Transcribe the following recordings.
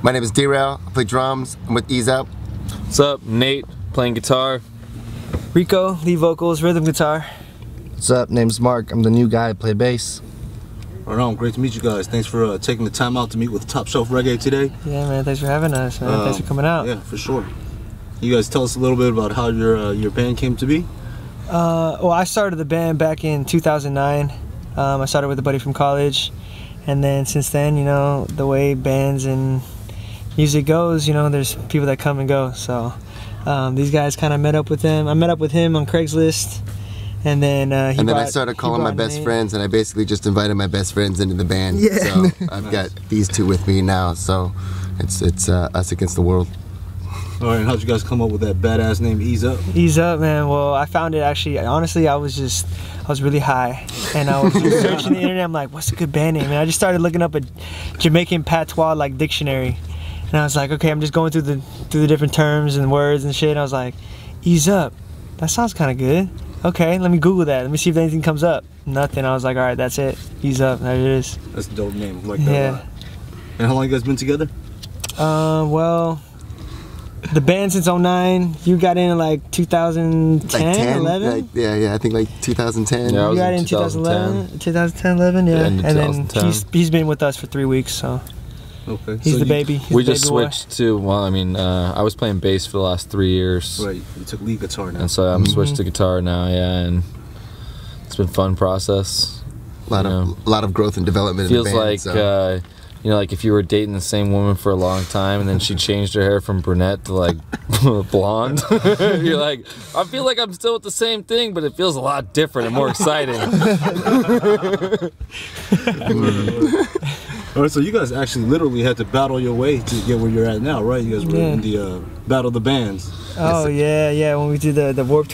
My name is D-Rail. I play drums. I'm with Ease Up. What's up? Nate, playing guitar. Rico, lead vocals, rhythm guitar. What's up? Name's Mark. I'm the new guy. I play bass. Right on. Great to meet you guys. Thanks for taking the time out to meet with Top Shelf Reggae today. Yeah, man. Thanks for having us, man. Thanks for coming out. Yeah, for sure. You guys tell us a little bit about how your band came to be. Well, I started the band back in 2009. I started with a buddy from college, and then since then, you know, the way bands and music goes, you know, there's people that come and go. So these guys kind of met up with them. I met up with him on Craigslist, and then I started calling my best friends, and I basically just invited my best friends into the band. Yeah. So I've got these two with me now. So it's us against the world. All right, and how'd you guys come up with that badass name, Ease Up? Ease Up, man. Well, I found it actually, honestly, I was really high, and I was just searching the internet. I'm like, what's a good band name? And I just started looking up a Jamaican patois like dictionary, and I was like, okay, I'm just going through the different terms and words and shit. And I was like, Ease Up, that sounds kind of good. Okay, let me Google that. Let me see if anything comes up. Nothing. I was like, all right, that's it. Ease Up. There it is. That's a dope name. I like that a lot. And how long you guys been together? Well, the band since '09. You got in like 2010, like 10, 11? Like, yeah, I think like 2010. Yeah, I You was got in in 2010, 11, yeah. And then he's been with us for 3 weeks, so okay. he's the baby. We just switched to, well, I mean, I was playing bass for the last 3 years. Right, you took lead guitar now. And so I'm switched to guitar now, yeah, and it's been a fun process. A lot of growth and development Feels in the band. like, So. you know, like if you were dating the same woman for a long time and then she changed her hair from brunette to like blonde, you're like, I feel like I'm still with the same thing, but it feels a lot different and more exciting. All right, so you guys actually literally had to battle your way to get where you're at now, right? You guys were in the Battle of the Bands. Oh, yeah, when we did the Warped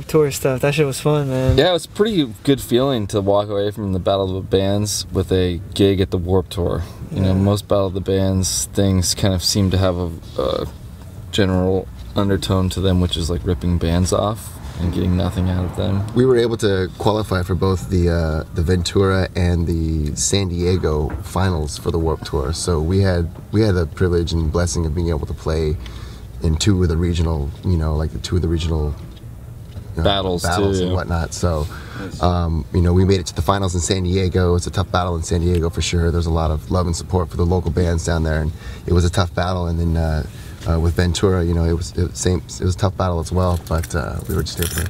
Tour stuff. That shit was fun, man. Yeah, it was a pretty good feeling to walk away from the Battle of the Bands with a gig at the Warped Tour. You know, most Battle of the Bands things kind of seem to have a general undertone to them, which is like ripping bands off and getting nothing out of them. We were able to qualify for both the Ventura and the San Diego finals for the Warped Tour. So we had the privilege and blessing of being able to play in two of the regional, battles too, and whatnot. So you know, we made it to the finals in San Diego. It's a tough battle in San Diego for sure. There's a lot of love and support for the local bands down there, and it was a tough battle. And then with Ventura, you know, it was a tough battle as well, but we were just able to,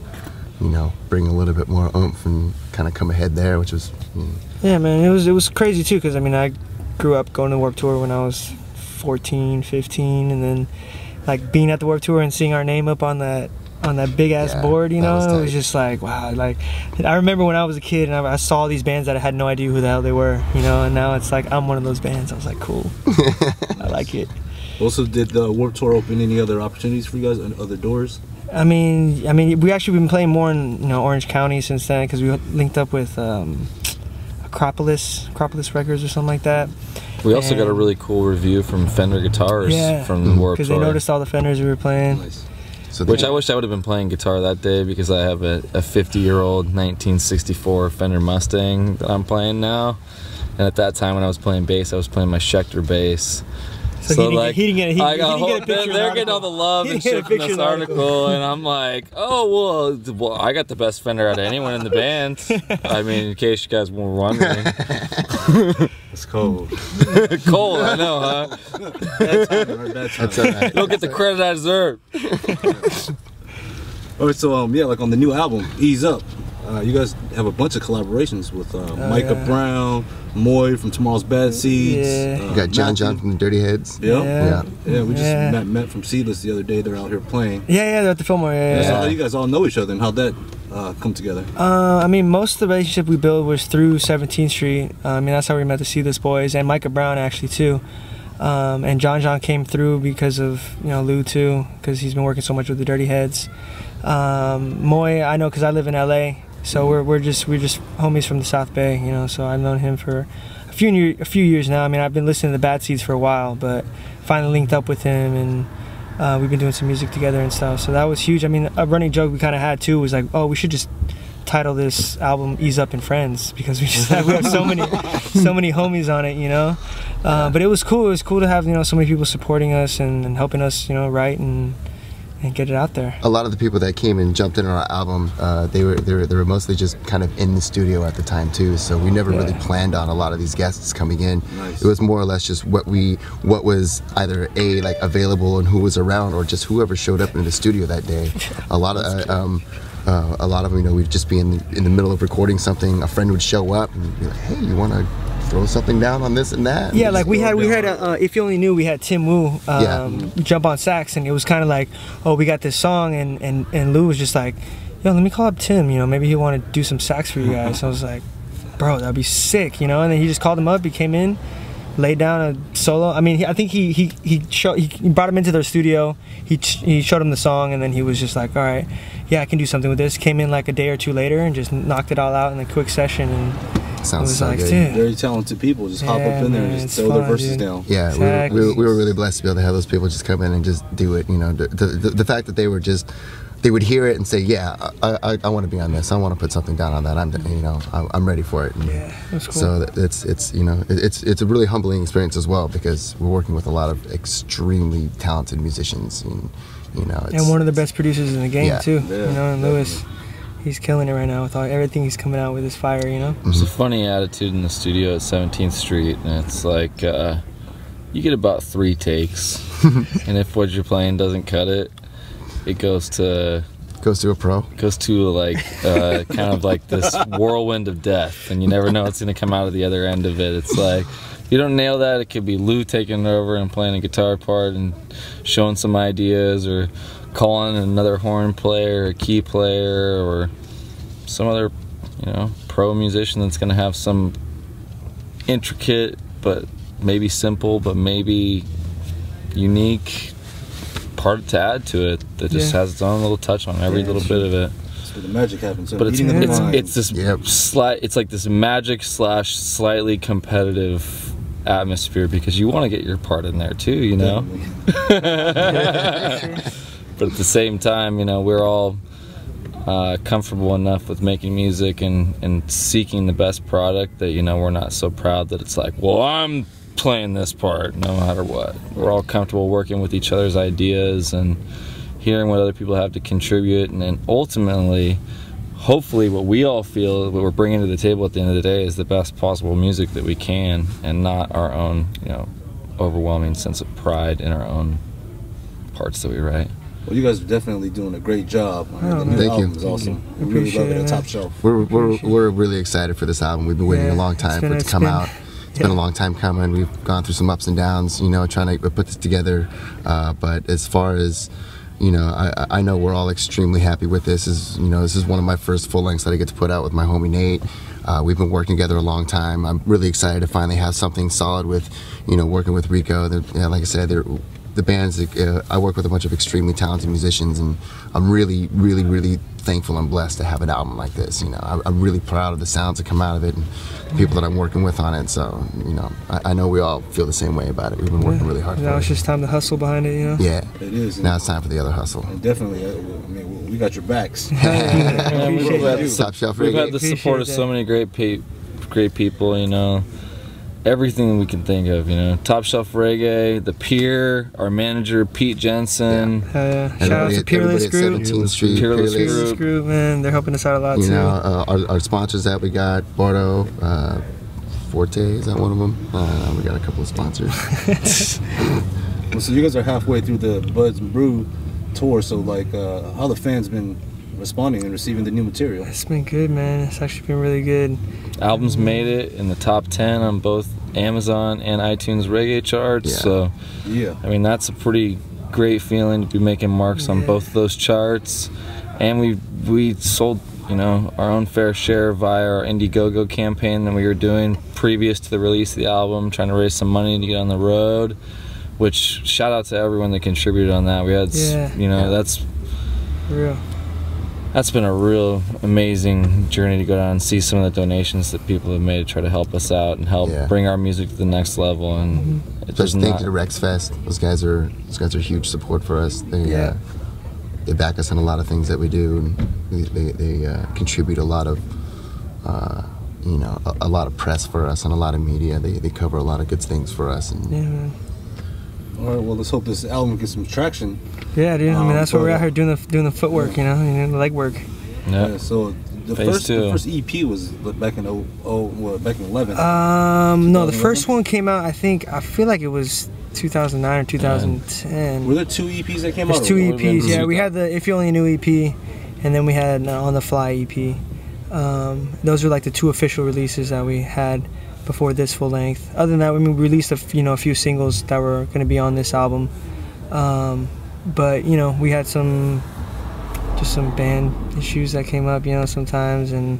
you know, bring a little bit more oomph and kind of come ahead there, which was yeah, man. It was crazy too, because I mean, I grew up going to the Warped Tour when I was 14, 15, and then like being at the Warped Tour and seeing our name up on that big ass board, you know, it was just like, wow. Like, I remember when I was a kid and I saw these bands that I had no idea who the hell they were, you know, and now it's like I'm one of those bands. I was like, cool. I like it. Also, did the Warped Tour open any other opportunities for you guys, and other doors? I mean, we actually been playing more in, you know, Orange County since then, because we linked up with Acropolis Records or something like that. We also got a really cool review from Fender Guitars from the Warped Tour. Because they noticed all the Fenders we were playing. Nice. so Which I wish I would have been playing guitar that day, because I have a 50-year-old 1964 Fender Mustang that I'm playing now. And at that time when I was playing bass, I was playing my Schecter bass. So he didn't get a picture. They're getting all the love and shit from this article, and I'm like, oh well, I got the best Fender out of anyone in the band. I mean, in case you guys were wondering. It's cold. Cold, I know, huh? that's all right. Don't get the credit I deserve. All right, so yeah, like on the new album, Ease Up, you guys have a bunch of collaborations with Micah Brown, Moy from Tomorrow's Bad Seeds. You got John from the Dirty Heads. Yeah, we just met from Seedless the other day. They're out here playing. Yeah, they're at the Fillmore. So how you guys all know each other, and how'd that come together? I mean, most of the relationship we built was through 17th Street. I mean, that's how we met the Seedless boys, and Micah Brown actually too. And John came through because of, you know, Lou too, because he's been working so much with the Dirty Heads. Moy, I know because I live in LA. So we're just homies from the South Bay, you know. So I've known him for a few years now. I mean, I've been listening to the Bad Seeds for a while, but finally linked up with him, and we've been doing some music together and stuff. So that was huge. I mean, a running joke we kind of had too was like, oh, we should just title this album "Ease Up and Friends" because we have so many homies on it, you know. But it was cool. It was cool to have, you know, so many people supporting us and helping us, you know, write and get it out there. A lot of the people that came and jumped in on our album, they were mostly just kind of in the studio at the time too. So we never really planned on a lot of these guests coming in. Nice. It was more or less just what was either like available and who was around, or just whoever showed up in the studio that day. A lot of them, you know, we'd just be in the middle of recording something. A friend would show up and be like, "Hey, you want to throw something down on this and that?" Yeah, like we had If You Only Knew, we had Tim Wu jump on sax, and it was kind of like, oh, we got this song, and Lou was just like, yo, let me call up Tim, you know, maybe he want to do some sax for you guys. So I was like, bro, that'd be sick, you know. And then he just called him up, he came in, laid down a solo. I mean, I think he brought him into their studio, he showed him the song, and then he was just like, all right, yeah, I can do something with this. Came in like a day or two later and just knocked it all out in a quick session, and sounds so like, good. Dude. Very talented people just hop up in there and just throw their verses down. Yeah, exactly. we were really blessed to be able to have those people just come in and just do it. You know, the fact that they would hear it and say, yeah, I want to be on this. I want to put something down on that. I'm ready for it. And that's cool. So it's you know, it's a really humbling experience as well, because we're working with a lot of extremely talented musicians, and you know, and one of the best producers in the game too. Yeah, you know, and Lewis. He's killing it right now with everything he's coming out with his fire, you know? There's a funny attitude in the studio at 17th Street, and it's like, you get about 3 takes, and if what you're playing doesn't cut it, it goes to a pro. Goes to like, kind of like this whirlwind of death, and you never know what's going to come out of the other end of it. It's like, if you don't nail that, it could be Lou taking it over and playing a guitar part and showing some ideas, or calling another horn player, a key player, or some other, you know, pro musician that's going to have some intricate but maybe simple but maybe unique part to add to it that just has its own little touch on every little bit of it. That's where the magic happens. But it's this it's like this magic / slightly competitive atmosphere, because you want to get your part in there too, you know. But at the same time, you know, we're all comfortable enough with making music and seeking the best product that, you know, we're not so proud that it's like, well, I'm playing this part no matter what. We're all comfortable working with each other's ideas and hearing what other people have to contribute, and then ultimately, hopefully, what we all feel, what we're bringing to the table at the end of the day, is the best possible music that we can, and not our own, you know, overwhelming sense of pride in our own parts that we write. Well, you guys are definitely doing a great job. The new album is awesome. We really love it at Top Shelf. We're really excited for this album. We've been waiting a long time for it to come out. It's been a long time coming. We've gone through some ups and downs, you know, trying to put this together. But as far as, you know, I know we're all extremely happy with this. This is one of my first full lengths that I get to put out with my homie Nate. We've been working together a long time. I'm really excited to finally have something solid with, you know, working with Rico. Like I said, the bands, I work with a bunch of extremely talented musicians, and I'm really, really, really thankful and blessed to have an album like this. You know, I'm really proud of the sounds that come out of it and the people that I'm working with on it. So, you know, I know we all feel the same way about it. We've been working really hard for it. Now it's just time to hustle behind it, you know? Yeah. It is. Now it's time for the other hustle. And definitely, I mean, we got your backs. We've Top Shelf Reggae. We've had the support of so many great people, you know. Everything we can think of, you know. Top Shelf Reggae, The Pier, our manager Pete Jensen. Shout out to Peerless Group. 17th Street. Peerless Group, man. They're helping us out a lot, you know, our sponsors that we got, Bordeaux, Forte, is that one of them? We got a couple of sponsors. Well, so you guys are halfway through the Buds Brews Tour, so like, how the fans been responding and receiving the new material? It's been good, man. It's actually been really good. Album's made it in the top 10 on both Amazon and iTunes reggae charts. So I mean, that's a pretty great feeling to be making marks on both of those charts. And we sold, you know, our own fair share via our Indiegogo campaign that we were doing previous to the release of the album, trying to raise some money to get on the road. Which, shout out to everyone that contributed on that. We had, you know, that's been a real amazing journey to go down and see some of the donations that people have made to try to help us out and help bring our music to the next level. And just thank you to Rex Fest. Those guys are huge support for us. they back us in a lot of things that we do, and they contribute a lot of a lot of press for us and a lot of media. They cover a lot of good things for us. And yeah, man. All right, well, let's hope this album gets some traction. Yeah, dude. I mean, that's why we're out here doing the footwork, the leg work. Yeah. So the first EP was back in back in 11. No, the first one came out. I feel like it was 2009 or 2010. Were there 2 EPs that came There's out? 2 EPs. Yeah, we had the If You Only Knew EP, and then we had On the Fly EP. Those are like the 2 official releases that we had before this full length. Other than that, we released a few singles that were going to be on this album. But we had some band issues that came up, sometimes, and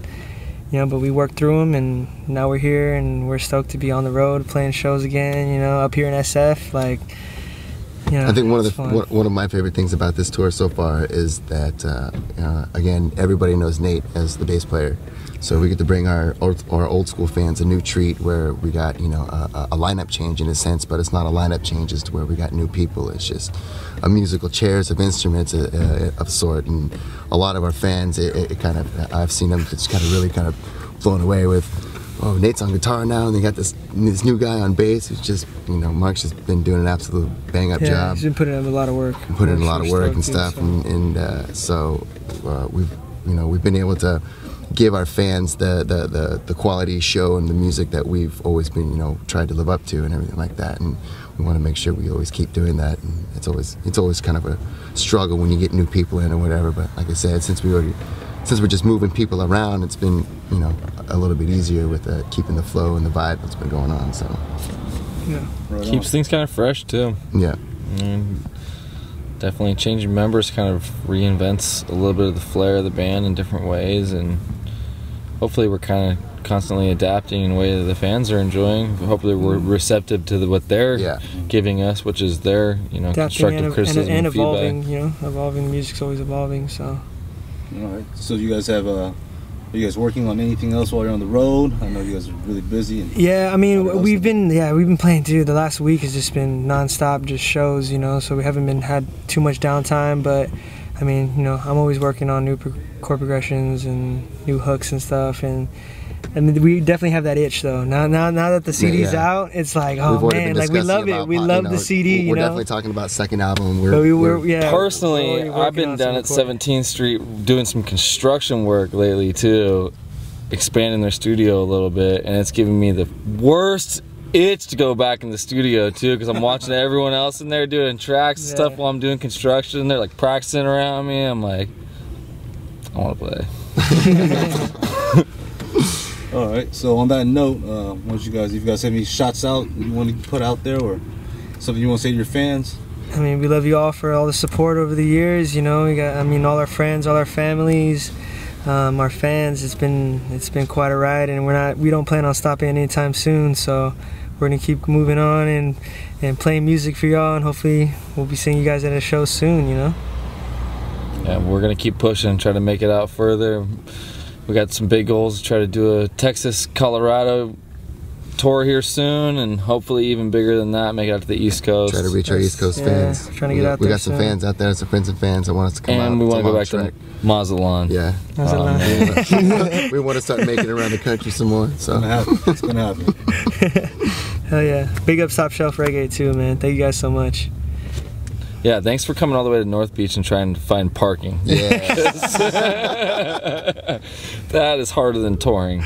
but we worked through them, and now we're here, and we're stoked to be on the road playing shows again. Up here in SF, like. I think one of my favorite things about this tour so far is that again, everybody knows Nate as the bass player, so we get to bring our old school fans a new treat where we got a lineup change in a sense, but it's not a lineup change as to where we got new people. It's just a musical chairs of instruments of sort, and a lot of our fans, I've seen them just really blown away with. Oh, Nate's on guitar now, and they got this new guy on bass who's just, Mark's just been doing an absolute bang-up job. Yeah, he's been putting in a lot of work. So we've been able to give our fans the quality show and the music that we've always been, tried to live up to and everything like that. And we want to make sure we always keep doing that. And it's always kind of a struggle when you get new people in or whatever. But like I said, since we're just moving people around, it's been, a little bit easier with keeping the flow and the vibe that's been going on. So yeah, keeps things kind of fresh too. Yeah, definitely changing members kind of reinvents a little bit of the flair of the band in different ways, and hopefully we're kind of constantly adapting in a way that the fans are enjoying. Hopefully we're receptive to what they're giving us, which is their constructive criticism and evolving. Feedback. Evolving. Music's always evolving. So. All right. So you guys are you guys working on anything else while you're on the road? I know you guys are really busy. Yeah, I mean, we've been playing too. The last week has just been nonstop, just shows, so we haven't had too much downtime. But I mean, I'm always working on new chord progressions and new hooks and stuff, and we definitely have that itch though. Now that the CD's out, it's like, oh man, like we love it. We love the CD. We're definitely talking about second album. Personally, I've been down at 17th Street doing some construction work lately too, expanding their studio a little bit, and it's giving me the worst itch to go back in the studio too, because I'm watching everyone else in there doing tracks and stuff while I'm doing construction. They're like practicing around me. I'm like, I want to play. All right. So on that note, if you guys have any shots out you want to put out there, or something you want to say to your fans? I mean, we love you all for all the support over the years. We got, all our friends, all our families, our fans. It's been quite a ride, and we don't plan on stopping anytime soon. So we're gonna keep moving on and playing music for y'all, and hopefully we'll be seeing you guys at a show soon. Yeah, we're gonna keep pushing and try to make it out further. We got some big goals to try to do a Texas-Colorado tour here soon, and hopefully even bigger than that, make it out to the East Coast. Try to reach our East Coast fans. Trying to get out there. We got some fans out there, some friends and fans that want us to come out. And we want to go back to Mazatlan. Yeah. We want to start making it around the country some more. So It's gonna happen. Hell yeah. Big up Shelf Reggae too, man. Thank you guys so much. Yeah, thanks for coming all the way to North Beach and trying to find parking. Yeah. That is harder than touring.